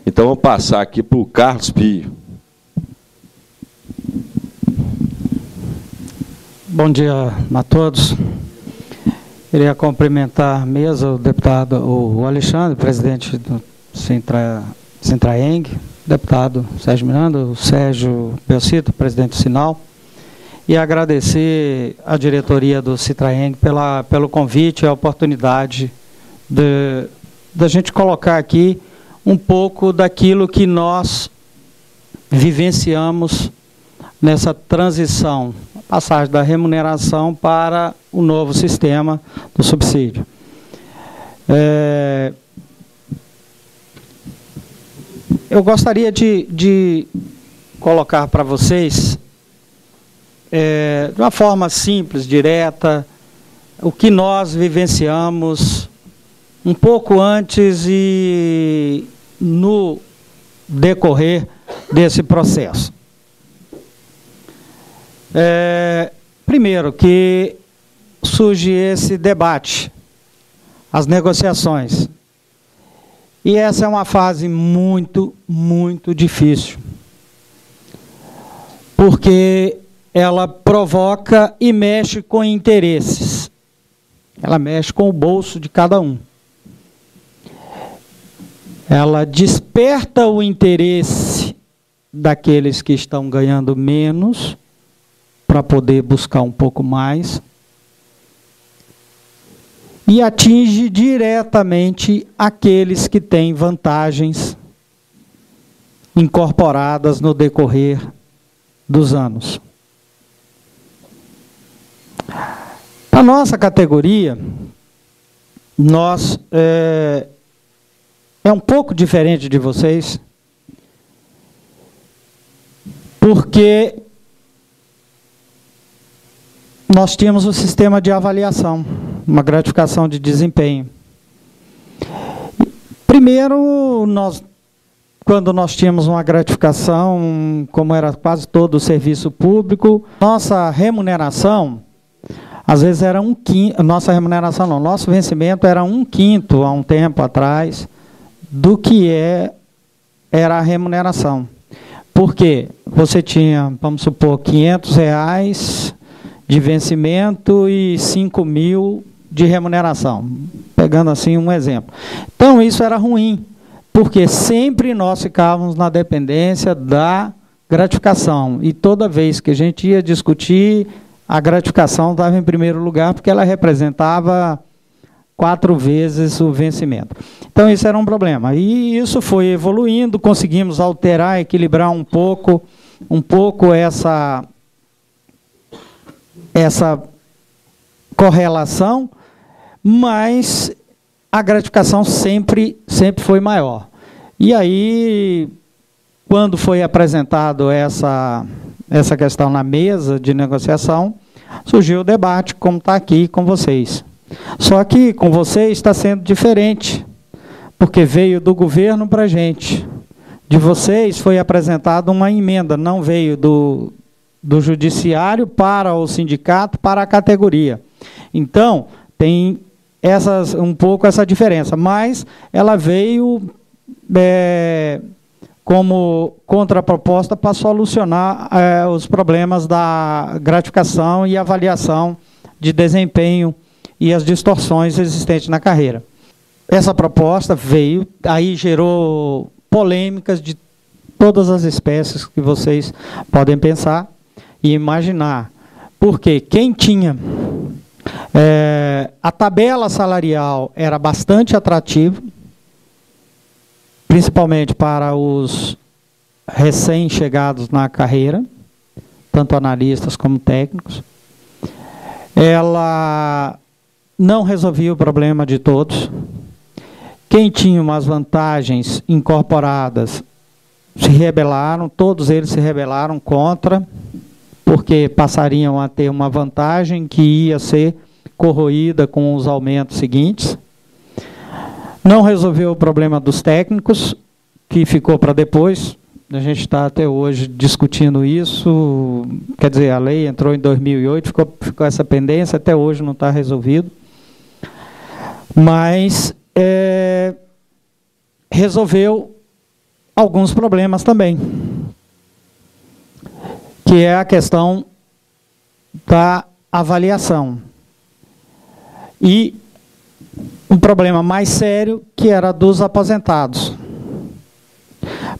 Então, vou passar aqui para o Carlos Pio. Bom dia a todos. Queria cumprimentar a mesa, o deputado o Alexandre, presidente do Sintraeng, deputado Sérgio Miranda, o Sérgio Belcito, presidente do Sinal, e agradecer à diretoria do Sintraeng pelo convite e a oportunidade da gente colocar aqui um pouco daquilo que nós vivenciamos nessa transição, passagem da remuneração para o novo sistema do subsídio. Eu gostaria de colocar para vocês, de uma forma simples, direta, o que nós vivenciamos um pouco antes e no decorrer desse processo. Primeiro, que surge esse debate, as negociações. E essa é uma fase muito, muito difícil. Porque ela provoca e mexe com interesses. Ela mexe com o bolso de cada um. Ela desperta o interesse daqueles que estão ganhando menos para poder buscar um pouco mais, e atinge diretamente aqueles que têm vantagens incorporadas no decorrer dos anos. A nossa categoria, nós é um pouco diferente de vocês, porque nós tínhamos o sistema de avaliação, uma gratificação de desempenho. Primeiro, quando nós tínhamos uma gratificação, como era quase todo o serviço público, nossa remuneração, às vezes era nossa remuneração não, nosso vencimento era 1/5 há um tempo atrás do que era a remuneração. Porque você tinha, vamos supor, R$500 de vencimento e 5.000 de remuneração, pegando assim um exemplo. Então, isso era ruim, porque sempre nós ficávamos na dependência da gratificação, e toda vez que a gente ia discutir, a gratificação estava em primeiro lugar, porque ela representava 4 vezes o vencimento. Então, isso era um problema. E isso foi evoluindo, conseguimos alterar, equilibrar um pouco essa correlação, mas a gratificação sempre foi maior. E aí, quando foi apresentado essa questão na mesa de negociação, surgiu o debate, como está aqui com vocês. Só que com vocês está sendo diferente, porque veio do governo para a gente. De vocês foi apresentada uma emenda, não veio do judiciário para o sindicato, para a categoria. Então, tem um pouco essa diferença, mas ela veio como contraproposta para solucionar os problemas da gratificação e avaliação de desempenho e as distorções existentes na carreira. Essa proposta veio, aí gerou polêmicas de todas as espécies que vocês podem pensar e imaginar. Porque quem tinha a tabela salarial era bastante atrativa, principalmente para os recém-chegados na carreira, tanto analistas como técnicos. Ela não resolvia o problema de todos. Quem tinha umas vantagens incorporadas se rebelaram, todos eles se rebelaram contra, porque passariam a ter uma vantagem que ia ser corroída com os aumentos seguintes. Não resolveu o problema dos técnicos, que ficou para depois. A gente está até hoje discutindo isso. Quer dizer, a lei entrou em 2008, ficou essa pendência, até hoje não está resolvido. Mas resolveu alguns problemas também, que é a questão da avaliação. E um problema mais sério, que era dos aposentados.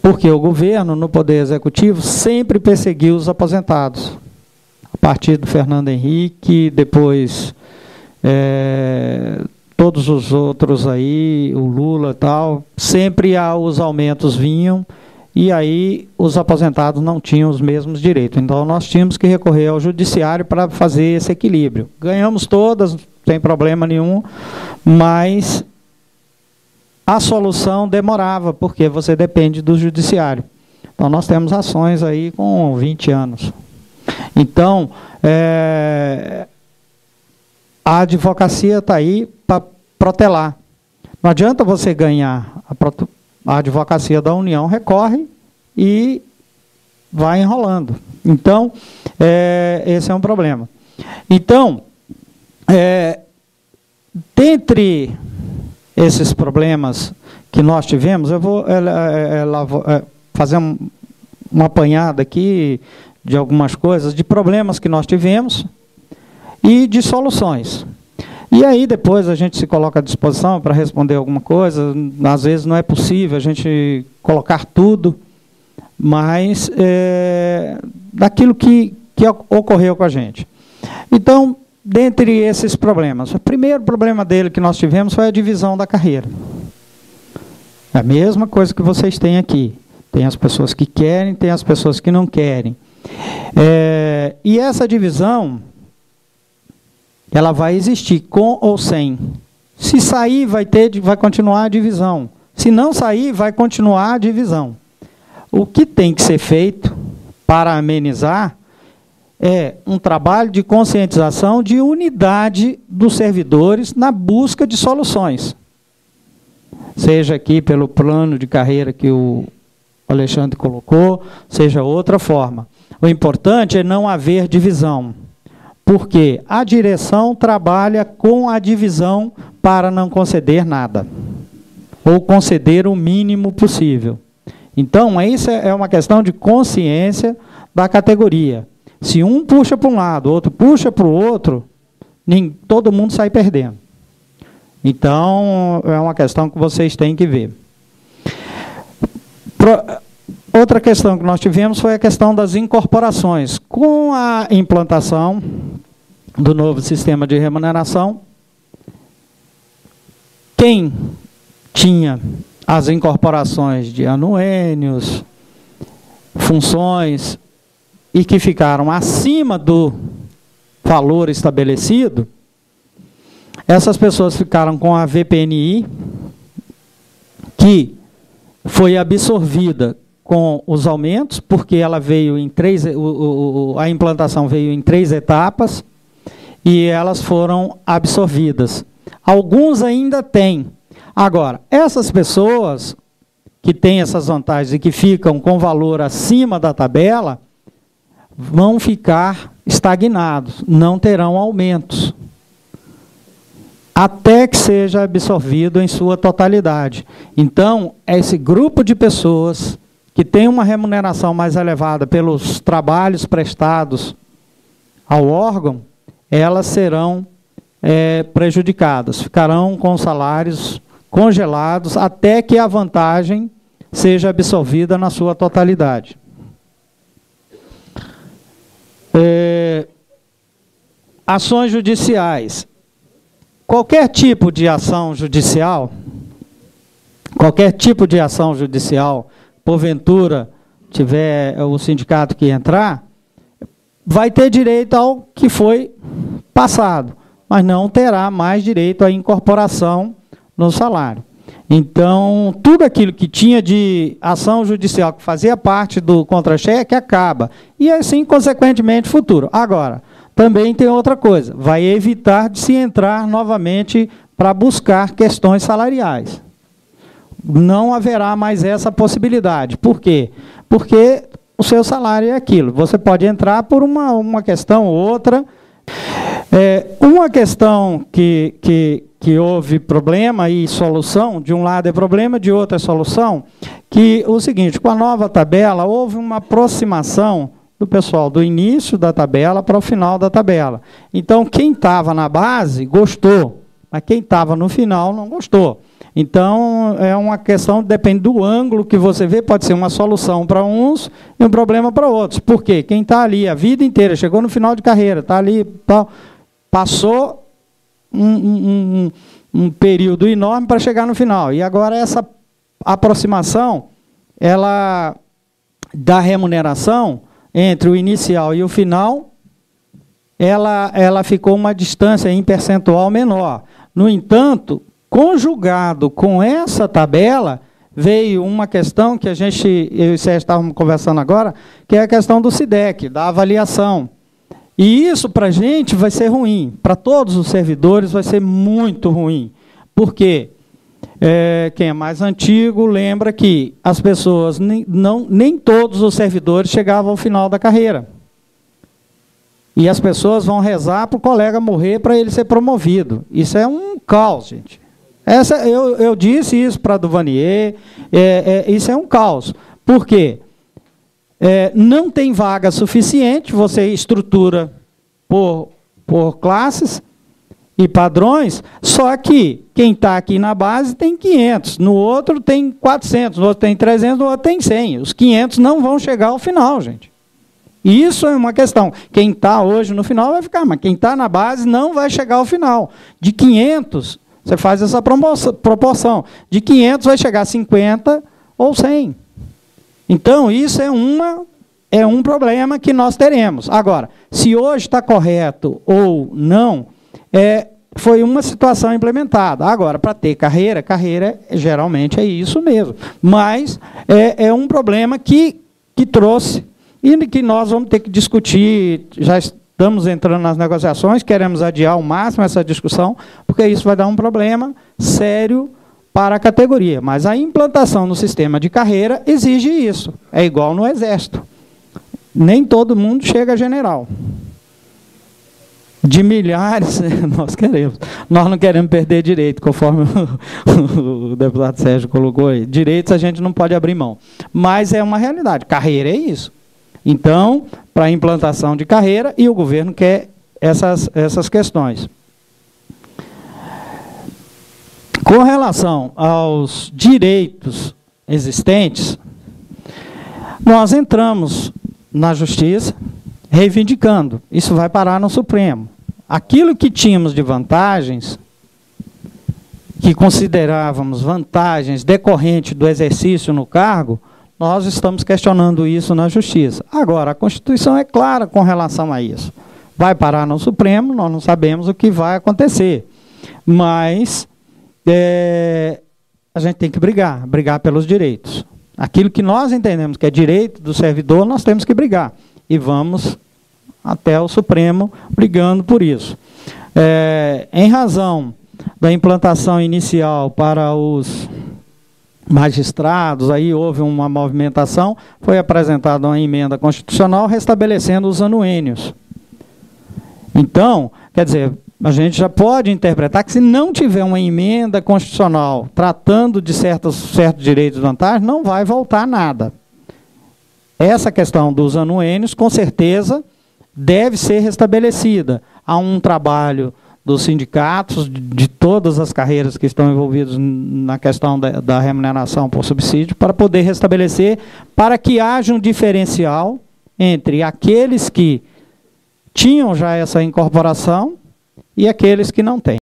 Porque o governo, no Poder Executivo, sempre perseguiu os aposentados. A partir do Fernando Henrique, depois todos os outros aí, o Lula e tal, sempre os aumentos vinham, e aí os aposentados não tinham os mesmos direitos. Então nós tínhamos que recorrer ao judiciário para fazer esse equilíbrio. Ganhamos todas, sem problema nenhum, mas a solução demorava, porque você depende do judiciário. Então nós temos ações aí com 20 anos. Então, a advocacia está aí para protelar. Não adianta você ganhar, a advocacia da União recorre e vai enrolando. Então, esse é um problema. Então, dentre esses problemas que nós tivemos, eu vou fazer uma apanhada aqui de algumas coisas, de problemas que nós tivemos e de soluções. E aí depois a gente se coloca à disposição para responder alguma coisa. Às vezes não é possível a gente colocar tudo, mas daquilo que ocorreu com a gente. Então, dentre esses problemas, o primeiro problema dele que nós tivemos foi a divisão da carreira. É a mesma coisa que vocês têm aqui. Tem as pessoas que querem, tem as pessoas que não querem. E essa divisão, ela vai existir com ou sem. Se sair, vai continuar a divisão. Se não sair, vai continuar a divisão. O que tem que ser feito para amenizar é um trabalho de conscientização, de unidade dos servidores na busca de soluções. Seja aqui pelo plano de carreira que o Alexandre colocou, seja outra forma. O importante é não haver divisão, porque a direção trabalha com a divisão para não conceder nada, ou conceder o mínimo possível. Então, isso é uma questão de consciência da categoria. Se um puxa para um lado, outro puxa para o outro, todo mundo sai perdendo. Então, é uma questão que vocês têm que ver. Outra questão que nós tivemos foi a questão das incorporações. Com a implantação do novo sistema de remuneração, quem tinha as incorporações de anuênios, funções, e que ficaram acima do valor estabelecido, essas pessoas ficaram com a VPNI, que foi absorvida com os aumentos, porque ela veio em a implantação veio em 3 etapas, e elas foram absorvidas. Alguns ainda têm. Agora, essas pessoas que têm essas vantagens e que ficam com valor acima da tabela, vão ficar estagnados, não terão aumentos, até que seja absorvido em sua totalidade. Então, esse grupo de pessoas que tem uma remuneração mais elevada pelos trabalhos prestados ao órgão, elas serão prejudicadas, ficarão com salários congelados até que a vantagem seja absorvida na sua totalidade. Ações judiciais. Qualquer tipo de ação judicial, porventura tiver o sindicato que entrar, vai ter direito ao que foi passado, mas não terá mais direito à incorporação no salário. Então, tudo aquilo que tinha de ação judicial, que fazia parte do contra-cheque, acaba. E assim, consequentemente, futuro. Agora, também tem outra coisa, vai evitar de se entrar novamente para buscar questões salariais. Não haverá mais essa possibilidade. Por quê? Porque o seu salário é aquilo. Você pode entrar por uma questão ou outra. Uma questão que houve problema e solução, de um lado é problema, de outro é solução, que o seguinte, com a nova tabela, houve uma aproximação do pessoal do início da tabela para o final da tabela. Então, quem estava na base gostou, mas quem estava no final não gostou. Então, é uma questão, depende do ângulo que você vê, pode ser uma solução para uns e um problema para outros. Por quê? Quem está ali a vida inteira, chegou no final de carreira, está ali, passou um período enorme para chegar no final. E agora essa aproximação ela, da remuneração entre o inicial e o final, ela ficou uma distância em percentual menor. No entanto, conjugado com essa tabela, veio uma questão que eu e o Sérgio estávamos conversando agora, que é a questão do SIDEC, da avaliação. E isso para a gente vai ser ruim, para todos os servidores vai ser muito ruim. Por quê? Quem é mais antigo lembra que as pessoas, nem todos os servidores chegavam ao final da carreira. E as pessoas vão rezar para o colega morrer para ele ser promovido. Isso é um caos, gente. Eu disse isso para a Duvanier, isso é um caos. Por quê? Não tem vaga suficiente, você estrutura por classes e padrões, só que quem está aqui na base tem 500, no outro tem 400, no outro tem 300, no outro tem 100. Os 500 não vão chegar ao final, gente. Isso é uma questão. Quem está hoje no final vai ficar, mas quem está na base não vai chegar ao final. De 500, você faz essa proporção. De 500 vai chegar a 50 ou 100. Então, isso é um problema que nós teremos. Agora, se hoje está correto ou não, foi uma situação implementada. Agora, para ter carreira geralmente é isso mesmo. Mas é um problema que trouxe e que nós vamos ter que discutir. Já estamos entrando nas negociações, queremos adiar ao máximo essa discussão, porque isso vai dar um problema sério para a categoria. Mas a implantação no sistema de carreira exige isso. É igual no Exército. Nem todo mundo chega a general. De milhares, nós queremos. Nós não queremos perder direito, conforme o deputado Sérgio colocou aí. Direitos a gente não pode abrir mão. Mas é uma realidade. Carreira é isso. Então, para a implantação de carreira, e o governo quer essas questões. Com relação aos direitos existentes, nós entramos na Justiça reivindicando. Isso vai parar no Supremo. Aquilo que tínhamos de vantagens, que considerávamos vantagens decorrentes do exercício no cargo, nós estamos questionando isso na Justiça. Agora, a Constituição é clara com relação a isso. Vai parar no Supremo, nós não sabemos o que vai acontecer. Mas a gente tem que brigar pelos direitos. Aquilo que nós entendemos que é direito do servidor, nós temos que brigar. E vamos até o Supremo brigando por isso. Em razão da implantação inicial para os magistrados, aí houve uma movimentação, foi apresentada uma emenda constitucional restabelecendo os anuênios. Então, quer dizer, a gente já pode interpretar que se não tiver uma emenda constitucional tratando de certos direitos e vantagens, não vai voltar nada. Essa questão dos anuênios, com certeza, deve ser restabelecida. Há um trabalho dos sindicatos, de todas as carreiras que estão envolvidas na questão da remuneração por subsídio, para poder restabelecer, para que haja um diferencial entre aqueles que tinham já essa incorporação e aqueles que não têm.